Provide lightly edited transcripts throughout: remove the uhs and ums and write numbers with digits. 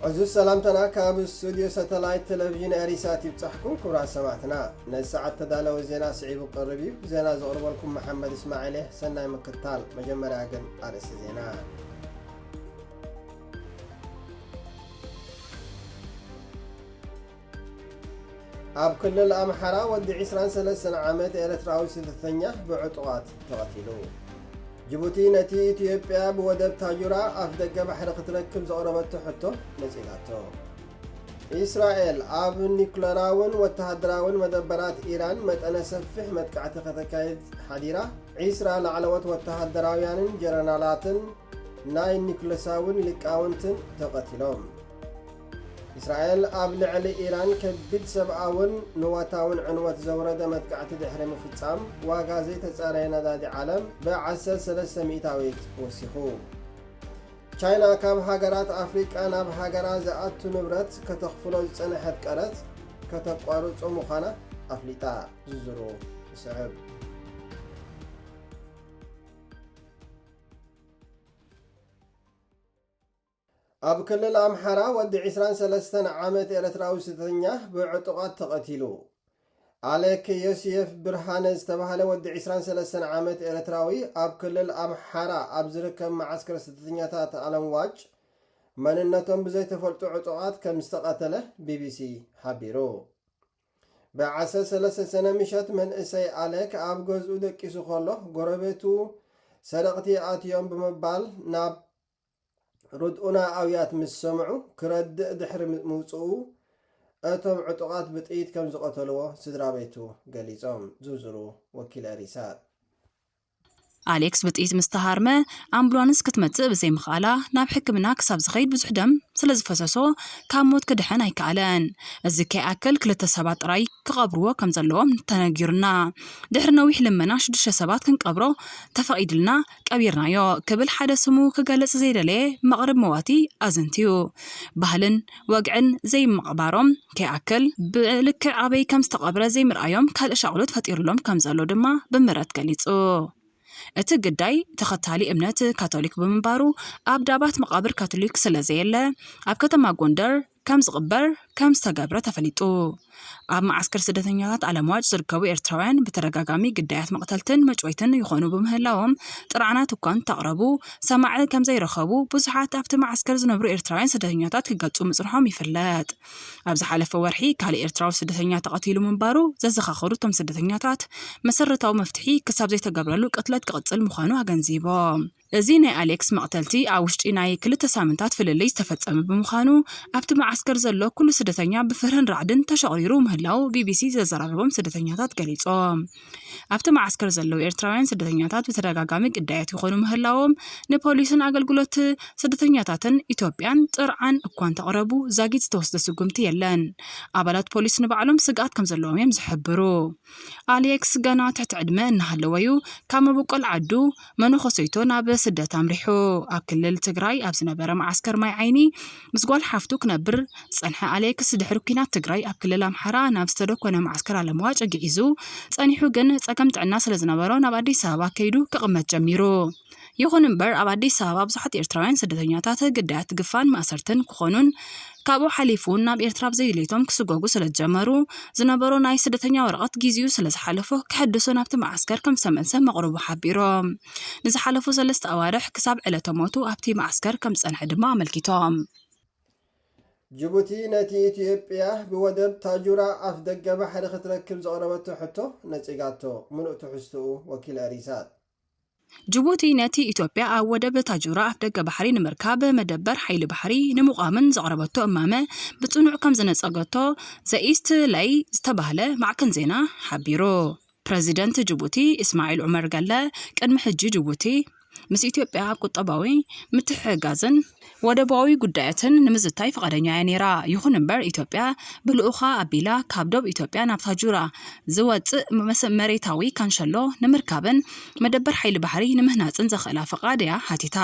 عزوز سلامتنا كاب استوديو ساتلايت تلفزيون اريسات يبصحكم كبرى سمعتنا نساعة تدالو زينا سعيب قربيو زينا زغرب لكم محمد اسماعيل سناي مكتال مجمرة اقن ارس زينا اب كل الامحرة ودي عسران سلسل عامات ارتراو سلثنية بعطوات تغتلو جيبوتي نتي إثيوبيا بودب تاجورا أفدق بحر قتركب زغربت حتو نزيلاتو إسرائيل آب نيكلراون وتهدراون مدبرات إيران متأنا سفح متكعت قتكايد حديرة عيسرا لعلوات وتهدراويان جرنالاتن ناي نيكلساون لكاونتن تقتلهم إسرائيل آب لعلي إيران كبد سبعاون نواتاون عنوات زورة متكعت دحرم فتسام واغازي تسارينا دادي عالم بعسل 300 وسيخو چاينا كاب هاجرات أفريقيا ناب هاجرات زاعت نبرت كتخفلو سنحت كارت كتقوارو مخانا أفليتا زرو سعب أب كل الأمحرة ودي عسران سلستن عامت إرتراو ستنية بعطقات تقتلو عليك يوسف برهان استبهل ودي عسران سلستن عامت إرتراوي أب كل الأمحرة أبزركم معسكر ستنية تات ألمواج من النتم بزي تفلتو عطقات كمستقتله BBC حبيرو بعسى 3 سنة مشت من إسي عليك أب جزء دكيسو خلو قربتو سرقتي آتيوم بمبال ناب ردؤنا أويات مسمعو كرد دحر موصو أتم عطقات بتقيد كم زقتلوه سدرابيتو قليزهم زوزرو وكيل أريسات أليكس بتقيد مستهارمة أمبولانس كتمتق بزي مخالة ناب حكمنا كساب زخيد بزح دم سلز فساسو كاموت كدحن هيكالان الزكاء أكل كل التسابات راي كقبروه كم زلوهم تناجرنا دحرنا ويح لمنا شدش سبات كن قبرو تفقيد لنا كبيرنا يو كبل حدا سمو كجلس زي ليه مغرب مواتي أزنتيو بهلن وقعن زي مقبارهم كأكل بلك عبي كم استقبره زي مرأيهم كالإشعولت فتير لهم كم زلو دما بمرات قليتو اتقداي تختالي امنات كاثوليك بمنبارو اب دابات مقابر كاثوليك سلازيله اب كتما غوندر كم زغبر كم استقبره تفليطو اب معسكر سدتنيات على مواج زركبو ارتراوያን بترغاغامي قدايات مقتلتن مچويتن يخونو بمهلاوم ጥርዓናት እኳን ተقرቡ ሰማዕ ከም ዘይረኸቡ ብዙሓት ኣብቲ معسكر ዝነብሩ ኤርትራውያን ስደተኛታት ክጋጹ ምጽርሖም ይፍለጥ ኣብ ዝሓለፈ ወርሒ ካሊ ኤርትራዊ ስደተኛ ተቐቲሉ ምንባሩ ዘዘኻኽሩ ቶም ስደተኛታት መሰረታዊ መፍትሒ ክሳብ ዘይተገብረሉ ቅትለት ክቕጽል ምዃኑ ኣገንዚቦም እዚ ናይ ኣሌክስ መቅተልቲ ኣብ ውሽጢ ናይ 2 ሳምንታት ፍልልይ ዝተፈጸመ ብምዃኑ ኣብቲ معسكر ዘሎ ኩሉ ስደተኛ ብፍርህን ራዕድን ተሸቕሪሩ ምህላው BBC ዘዘራረቦም ስደተኛታት ገሊጾም ኣብቲ معسكر ዘለው ኤርትራውያን ስደተኛታት በተደጋጋሚ ቅዳያት ይኾኑ ምህላዎም ንፖሊስን ኣገልግሎት ስደተኛታትን ኢትዮጵያን ጥርዓን እኳን ተقرቡ ዛጊት ዝተወስደ ስጉምቲ የለን ኣባላት ፖሊስ ንባዕሎም ስጋት ከም ዘለዎም እዮም ዝሕብሩ ኣሌክስ ገና ትሕቲ ዕድመ እናሃለወዩ ካብ መበቆል ዓዱ መነኾሰይቶ ናብ ስደት ኣምሪሑ ኣብ ክልል ትግራይ ኣብ ዝነበረ معسكر ማይ ዓይኒ ምስጓል ሓፍቱ ክነብር ጸንሐ ኣሌክስ ድሕሪ ኩናት ትግራይ ኣብ ክልል ኣምሓራ ናብ ዝተደኮነ معسكر ኣለምዋጭ ግዒዙ ጸኒሑ ግን ጸገም ጥዕና ስለ ዝነበሮ ናብ ኣዲስ ኣበባ ከይዱ ክቕመጥ ጀሚሩ ይኹን እምበር ኣብ ኣዲስ ኣበባ ብዙሓት ኤርትራውያን ስደተኛታት ግዳያት ግፋን ማሰርትን ክኾኑን ካብኡ ሓሊፉ ናብ ኤርትራ ብዘይለይቶም ክስጎጉ ስለጀመሩ ዝነበሮ ናይ ስደተኛ ወረቐት ግዚኡ ስለዝሓለፎ ክሕድሱ ናብቲ معسكر ከም ዝተመልሰ መቕረቡ ሓቢሮም ንዝሓለፉ 3 ኣዋርሕ ክሳብ ዕለተ ሞቱ ኣብቲ معسكر ከም ጸንሐ ድማ ኣመልኪቶም جيبوتي نتي إثيوبيا بودب تاجورا أفدق بحر ختركب زغربته حتو نتيجاتو منو تحسو وكيل أريسات جيبوتي نتي إثيوبيا أودب تاجورا أفدق بحري نمركاب مدبر حيل بحري نمقامن زغربته أمامه بتصنع كم زنصقته زايست لاي استبهله مع كنزينا حبيرو بريزيدنت جيبوتي إسماعيل عمر قال قدم حجي جيبوتي مس إثيوبيا قطباوي متحجازن ወደባዊ ጉዳያትን ንምዝታይ ፈቃደኛ ያኔራ ይኹን እምበር ኢትዮጵያ ብልኡኻ ኣቢላ ካብ ደቡብ ኢትዮጵያ ናብ ታጁራ ዝወጽእ መሬታዊ ካንሸሎ ንምርካብን መደበር ሓይሊ ባሕሪ ንምህናጽን ዘኽእላ ፈቃድያ ሓቲታ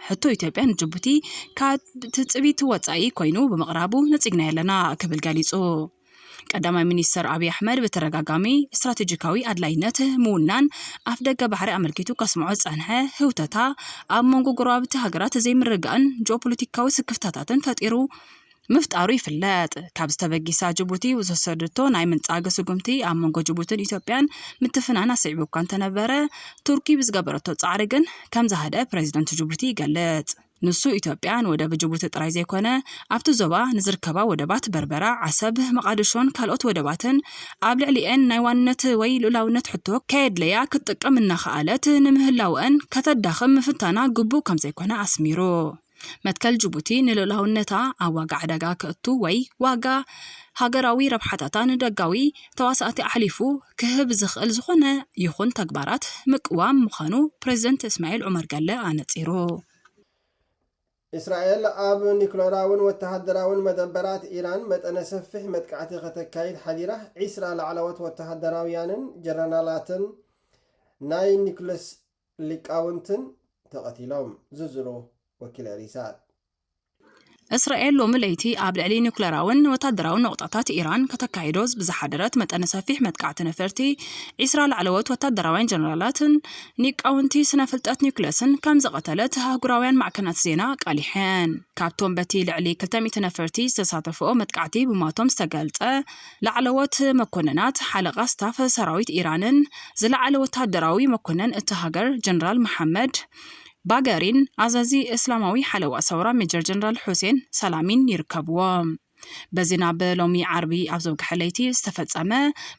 ሕቶ ኢትዮጵያ ንጅቡቲ ካብ ትጽቢት ወጻኢ ኮይኑ ብምቕራቡ ነጽግና ያለና ክብል ገሊጹ ቀዳማይ ሚኒስትር አብይ አህመድ በተረጋጋሚ ስትራቴጂካዊ አድላይነት ሙናን አፍደገ ባህሪ አመልኪቱ ከስምዖ ጸንሐ ህውተታ ኣብ መንጎ ጎረቤት ሀገራት ዘይምርጋን ጂኦፖለቲካዊ ስክፍታታትን ፈጢሩ ምፍጣሩ ይፍለጥ ካብ ዝተበጊሳ ጅቡቲ ወሰደቶ ናይ ምንጻገ ስጉምቲ ኣብ መንጎ ጅቡቲን ኢትዮጵያን ምትፍናን ኣስዒቡ እኳ እንተነበረ ቱርኪ ብዝገበረቶ ጻዕሪ ግን ከም ዝሃደ ፕሬዚደንት ጅቡቲ ይገልጽ ንሱ ኢትዮጵያን ወደብ ጅቡቲ ጥራይ ዘይኮነ ኣብቲ ዞባ ንዝርከባ ወደባት በርበራ ዓሰብ መቃድሾን ካልኦት ወደባትን ኣብ ልዕሊአን ናይ ዋንነት ወይ ልኡላውነት ሕቶ ከየድለያ ክትጥቀም እናኸኣለት ንምህላውአን ከተዳኽም ምፍታና ግቡእ ከም ዘይኮነ ኣስሚሩ መትከል ጅቡቲ ንልኡላውነታ ኣብ ዋጋ ዕዳጋ ክእቱ ወይ ዋጋ ሃገራዊ ረብሓታታ ንደጋዊ ተዋሳእቲ ኣሕሊፉ ክህብ ዝኽእል ዝኾነ ይኹን ተግባራት ምቅዋም ምዃኑ ፕሬዚደንት እስማኤል ዑመር ገለ ኣነጺሩ إسرائيل أب نيكلوراون وتهدراون مدبرات إيران متأن سفح متقعت ختكايد حديرة عسرا لعلوات وتهدراويان جرنالاتن ناي نيكلس ليكاونتن تقتلهم زوزرو وكيل رسال እስራኤል ሎሚ ለይቲ ኣብ ልዕሊ ኒውክሌራውን ወታደራውን ነቑጣታት ኢራን ከተካይዶዝ ብዝሓደረት መጠነ ሰፊሕ መጥቃዕቲ ነፈርቲ 20 ላዕለዎት ወታደራውያን ጀነራላትን ኒቃውንቲ ስነ ፍልጠት ኒውክለስን ከም ዘቐተለት ሃገራውያን ማዕከናት ዜና ቃሊሐን ካብቶም በቲ ልዕሊ 200 ነፈርቲ ዝተሳተፈኦ መጥቃዕቲ ብማቶም ዝተገልጸ ላዕለዎት መኮንናት ሓለቓ ስታፍ ሰራዊት ኢራንን ዝለዓለ ወታደራዊ መኮነን እቲ ሃገር ጀነራል መሐመድ ባጋሪን አዛዚ እስላማዊ ሓለዋ ሰውራ ሜጀር ጀነራል ሁሴን ሰላሚን ይርከብዎም በዚና በሎሚ ዓርቢ ኣብ ዘውግሐለይቲ ዝተፈጸመ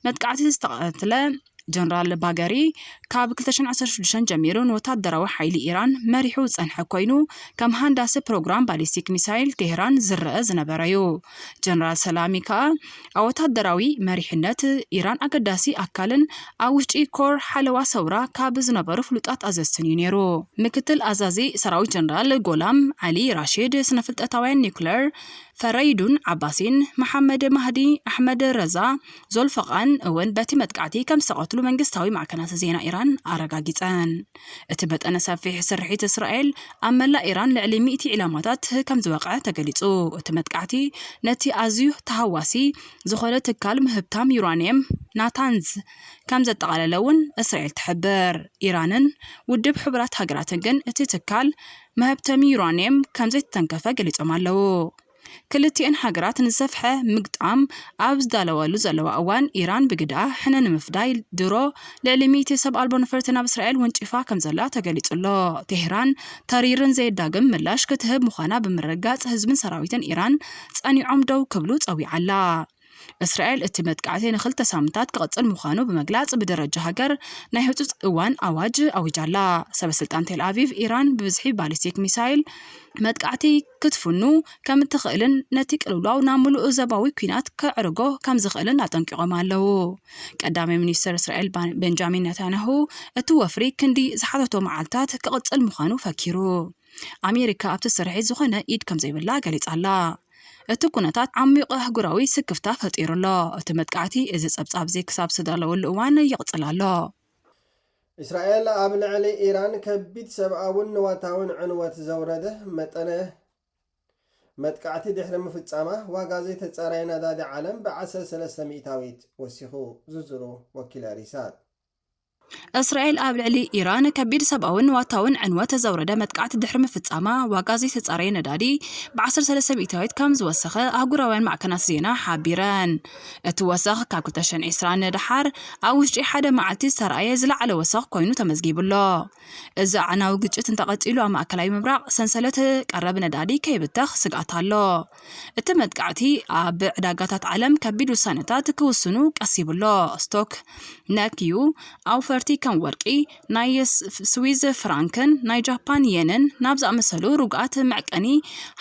መጥቃዕቲ ዝተቐተለ ጀነራል ባጋሪ ካብ 2016 ጀሚሩን ወታደራዊ ሓይሊ ኢራን መሪሑ ጸንሐ ኮይኑ ከም ሃንዳሲ ፕሮግራም ባሊስቲክ ሚሳይል ቴህራን ዝረአ ዝነበረዩ ጀነራል ሰላሚ ከዓ ኣብ ወታደራዊ መሪሕነት ኢራን ኣገዳሲ ኣካልን ኣብ ውሽጢ ኮር ሓለዋ ሰውራ ካብ ዝነበሩ ፍሉጣት ኣዘዝትን እዩ ነይሩ ምክትል ኣዛዚ ሰራዊት ጀነራል ጎላም ዓሊ ራሺድ ስነፍልጠታውያን ኒውክሌር ፈረይዱን ዓባሲን መሐመድ ማህዲ ኣሕመድ ረዛ ዞልፈቃን እውን በቲ መጥቃዕቲ ከም ዝተቐትሉ መንግስታዊ ማዕከናት ዜና ኢራን ኣረጋጊፀን እቲ መጠነ ሰፊሕ ስርሒት እስራኤል ኣብ መላእ ኢራን ልዕሊ 100 ኢላማታት ከም ዝወቅዐ ተገሊጹ እቲ መጥቃዕቲ ነቲ ኣዝዩ ተሃዋሲ ዝኾነ ትካል ምህብታም ዩራኒየም ናታንዝ ከም ዘጠቓለለውን እስራኤል ትሕብር ኢራንን ውድብ ሕቡራት ሃገራትን ግን እቲ ትካል ምህብታም ዩራኒየም ከም ዘይተተንከፈ ገሊጾም ኣለዉ ክልቲአን ሃገራት ንሰፍሐ ምግጣም ኣብ ዝዳለወሉ ዘለዋ እዋን ኢራን ብግዳ ሕነ ንምፍዳይ ድሮ ልዕሊ 100 ሰብ ኣልቦ ነፈርቲ ናብ እስራኤል ወንጭፋ ከም ዘላ ተገሊጹሎ ቴህራን ተሪርን ዘይዳግም ምላሽ ክትህብ ምዃና ብምርጋጽ ህዝብን ሰራዊትን ኢራን ጸኒዖም ደው ክብሉ ጸዊዓላ እስራኤል እቲ መጥቃዕቲ ንኽልተ ሳምንታት ክቕጽል ምዃኑ ብምግላጽ ብደረጃ ሃገር ናይ ህጹጽ እዋን ኣዋጅ ኣዊጃላ ሰበስልጣን ቴል ኣቪቭ ኢራን ብብዝሒ ባሊስቲክ ሚሳይል መጥቃዕቲ ክትፍኑ ከም እትኽእልን ነቲ ቅልውላው ናብ ምሉእ ዘባዊ ኩናት ከዕርጎ ከም ዝኽእልን ኣጠንቂቖም ኣለዉ ቀዳማይ ሚኒስትር እስራኤል ቤንጃሚን ኔታንያሁ እቲ ወፍሪ ክንዲ ዝሓተቶ መዓልታት ክቕጽል ምዃኑ ፈኪሩ ኣሜሪካ ኣብቲ ስርሒት ዝኾነ ኢድ ከም ዘይብላ ገሊጻላ እቲ ኩነታት ዓሚቕ ኣህጉራዊ ስክፍታ ፈጢሩሎ እቲ መጥቃዕቲ እዚ ጸብጻብ ዘይ ክሳብ ዝዳለወሉ እዋን ይቕጽል ኣሎ إسرائيل ኣብ ልዕሊ ኢራን ከቢድ ሰብኣውን ንዋታውን ዕንወት ዘውረደ መጠነ መጥቃዕቲ ድሕሪ ምፍጻማ ዋጋ ዘይተጸረየ ነዳዲ ዓለም ብ13 ሚእታዊት ወሲኹ ዝዝሩ ወኪል ሪሳት እስራኤል ኣብ ልዕሊ ኢራን ከቢድ ሰብኣውን ንዋታውን ዕንወት ዘውረደ መጥቃዕቲ ድሕሪ ምፍጻማ ዋጋ ዘይተጸረየ ነዳዲ ብ13 ሚእታዊት ከም ዝወሰኸ ኣህጉራውያን ማዕከናት ዜና ሓቢረን እቲ ወሰኽ ካብ 2020 ድሓር ኣብ ውሽጢ ሓደ መዓልቲ ዝተረኣየ ዝለዓለ ወሰኽ ኮይኑ ተመዝጊቡሎ እዚ ዓናዊ ግጭት እንተቐጺሉ ኣብ ማእከላዊ ምብራቕ ሰንሰለት ቀረብ ነዳዲ ከይብተኽ ስጋኣት ኣሎ እቲ መጥቃዕቲ ኣብ ዕዳጋታት ዓለም ከቢድ ውሳነታት ክውስኑ ቀሲቡሎ ስቶክ ነኪዩ ኣብ ፈርቲ ከም ወርቂ ናይ ስዊዝ ፍራንክን ናይ ጃፓን የንን ናብ ዝኣመሰሉ ሩግኣት መዕቀኒ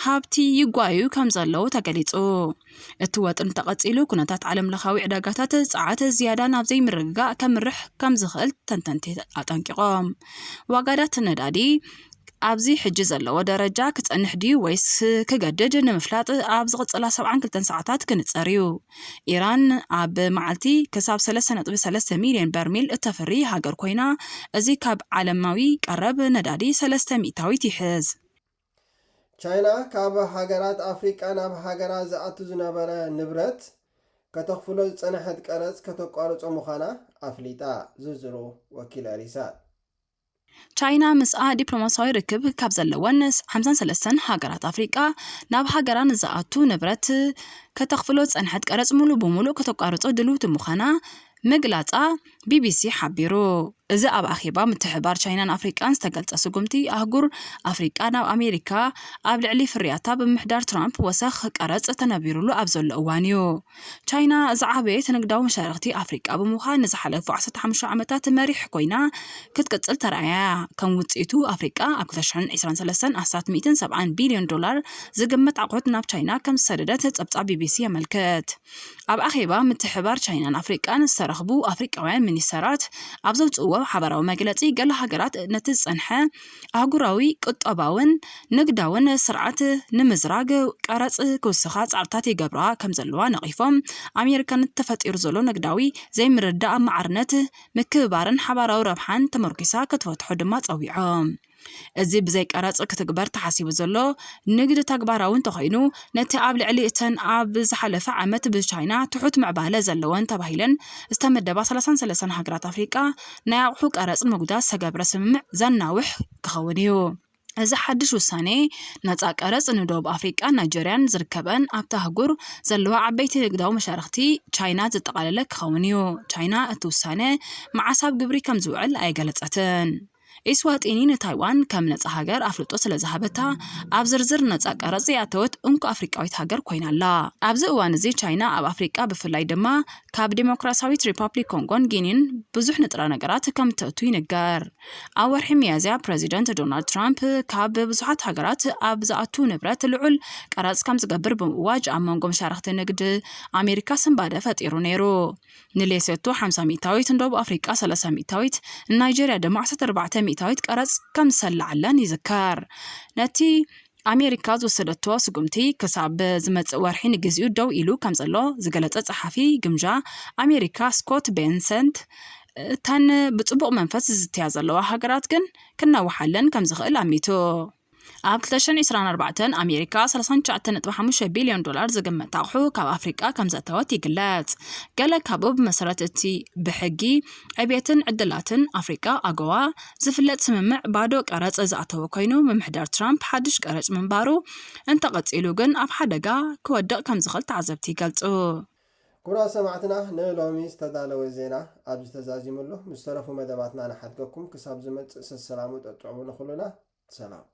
ሃብቲ ይጓዩ ከም ዘለዉ ተገሊጹ እቲ ወጥን ተቐጺሉ ኩነታት ዓለም ለኻዊ ዕዳጋታት ጸዓት ዝያዳ ናብ ዘይምርግጋእ ከምርሕ ከም ዝኽእል ተንተንቲ ኣጠንቂቖም ዋጋታት ነዳዲ ኣብዚ ሕጂ ዘለዎ ደረጃ ክጸንሕ ድዩ ወይስ ክገድድ ንምፍላጥ ኣብ ዝቕጽላ 72 ሰዓታት ክንጸር እዩ ኢራን ኣብ መዓልቲ ክሳብ 3.3 ሚልዮን በርሚል እተፍሪ ሃገር ኮይና እዚ ካብ ዓለማዊ ቀረብ ነዳዲ 3 ሚእታዊት ይሕዝ ቻይና ካብ ሃገራት ኣፍሪቃ ናብ ሃገራት ዝኣቱ ዝነበረ ንብረት ከተኽፍሎ ዝጸንሐት ቀረጽ ከተቋርጾ ምዃና ኣፍሊጣ ዝዝሩ ወኪል ሪሳት ቻይና ምስኣ ዲፕሎማሲያዊ ርክብ ካብ ዘለወን 53 ሃገራት ኣፍሪቃ ናብ ሃገራን ዝኣቱ ንብረት ከተኽፍሎ ጸንሐት ቀረጽ ሙሉ ብሙሉእ ከተቋርጾ ድልውቲ ምዃና ምግላጻ ቢቢሲ ሓቢሩ። እዚ ኣብ ኣኼባ ምትሕብባር ቻይናን ኣፍሪቃን ዝተገልጸ ስጉምቲ ኣህጉር ኣፍሪቃ ናብ ኣሜሪካ ኣብ ልዕሊ ፍርያታ ብምሕዳር ትራምፕ ወሰኽ ቀረጽ ተነቢሩሉ ኣብ ዘሎ እዋን እዩ። ቻይና ዝዓበየት ንግዳዊ መሻርክቲ ኣፍሪቃ ብምዃን ንዝሓለፉ 15 ዓመታት መሪሕ ኮይና ክትቅጽል ተረኣያ። ከም ውጽኢቱ ኣፍሪቃ ኣብ 2023 ኣሳት $170 ቢልዮን ዝግመት ኣቑሑት ናብ ቻይና ከም ዝሰደደት ጸብጻብ ቢቢሲ የመልክት። ኣብ ኣኼባ ምትሕብባር ቻይናን ኣፍሪቃን ዝተረኽቡ ኣፍሪቃውያን ሚኒስተራት ኣብ ዘውጽእዎ ሓበራዊ መግለጺ ገለ ሃገራት ነቲ ዝጸንሐ ኣህጉራዊ ቁጠባውን ንግዳውን ስርዓት ንምዝራግ ቀረጽ ክውስኻ ጻዕርታት ይገብራ ከም ዘለዋ ነቒፎም ኣሜሪካ ተፈጢሩ ዘሎ ንግዳዊ ዘይምርዳእ ማዕርነት ምክብባርን ሓበራዊ ረብሓን ተመርኪሳ ክትፈትሖ ድማ ጸዊዖም። እዚ ብዘይ ቀረጽ ክትግበር ተሓሲቡ ዘሎ ንግዲ ተግባራዊ እንተኾይኑ ነቲ ኣብ ልዕሊ እተን ኣብ ዝሓለፈ ዓመት ብቻይና ትሑት ምዕባለ ዘለወን ተባሂለን ዝተመደባ 33 ሃገራት ኣፍሪቃ ናይ ኣቑሑ ቀረጽ ምጉዳት ዝተገብረ ስምምዕ ዘናውሕ ክኸውን እዩ። እዚ ሓድሽ ውሳኔ ነፃ ቀረጽ ንደቡብ ኣፍሪቃን ናይጀርያን ዝርከበን ኣብቲ ኣህጉር ዘለዋ ዓበይቲ ንግዳዊ መሻርክቲ ቻይና ዘጠቓለለ ክኸውን እዩ። ቻይና እቲ ውሳነ መዓሳብ ግብሪ ከም ዝውዕል ኣይገለጸትን። ኢስዋጢኒ ንታይዋን ከም ነፃ ሃገር ኣፍልጦ ስለ ዝሃበታ ኣብ ዝርዝር ነፃ ቀረጽ ያተወት እንኳ ኣፍሪቃዊት ሃገር ኮይናላ። ኣብዚ እዋን እዚ ቻይና ኣብ ኣፍሪቃ ብፍላይ ድማ ካብ ዲሞክራሲያዊት ሪፐብሊክ ኮንጎን ጊኒን ብዙሕ ንጥረ ነገራት ከም ትእቱ ይንገር። ኣብ ወርሒ ሚያዝያ ፕሬዚደንት ዶናልድ ትራምፕ ካብ ብዙሓት ሃገራት ኣብ ዝኣቱ ንብረት ልዑል ቀረጽ ከም ዝገብር ብምእዋጅ ኣብ መንጎ መሻርክቲ ንግዲ ኣሜሪካ ስንባደ ፈጢሩ ነይሩ። ንሌሶቶ 50 ሚእታዊት፣ ንደቡብ ኣፍሪቃ 30 ሚእታዊት፣ ናይጀርያ ድማ 14 ሚእታዊት ቀረጽ ከም ዝሰላዓለን ይዝከር። ነቲ ኣሜሪካ ዝወሰደቶ ስጉምቲ ክሳብ ዝመጽእ ወርሒ ንግዚኡ ደው ኢሉ ከም ዘሎ ዝገለጸ ጸሓፊ ግምጃ ኣሜሪካ ስኮት ቤንሰንት እተን ብጽቡቕ መንፈስ ዝዝትያ ዘለዋ ሃገራት ግን ክነዋሓለን ከም ዝኽእል ኣሚቱ። ኣብ 2024 ኣሜሪካ $39.5 ቢልዮን ዝግመት ኣቑሑ ካብ ኣፍሪቃ ከም ዘእተወት ይግለጽ። ገለ ካብኡ ብመሰረት እቲ ብሕጊ ዕብየትን ዕድላትን ኣፍሪቃ ኣጎዋ ዝፍለጥ ስምምዕ ባዶ ቀረጽ ዝኣተወ ኮይኑ ምምሕዳር ትራምፕ ሓድሽ ቀረጽ ምንባሩ እንተቐጺሉ ግን ኣብ ሓደጋ ክወድቕ ከም ዝኽእል ተዓዘብቲ ይገልጹ። ኩብራ ሰማዕትና ንሎሚ ዝተዳለወ ዜና ኣብ ዝተዛዚሙሉ ምስ ተረፉ መደባትና ንሓድገኩም ክሳብ ዝመጽእ ሰላሙ ጠጥዕሙ ንኹሉና ሰላም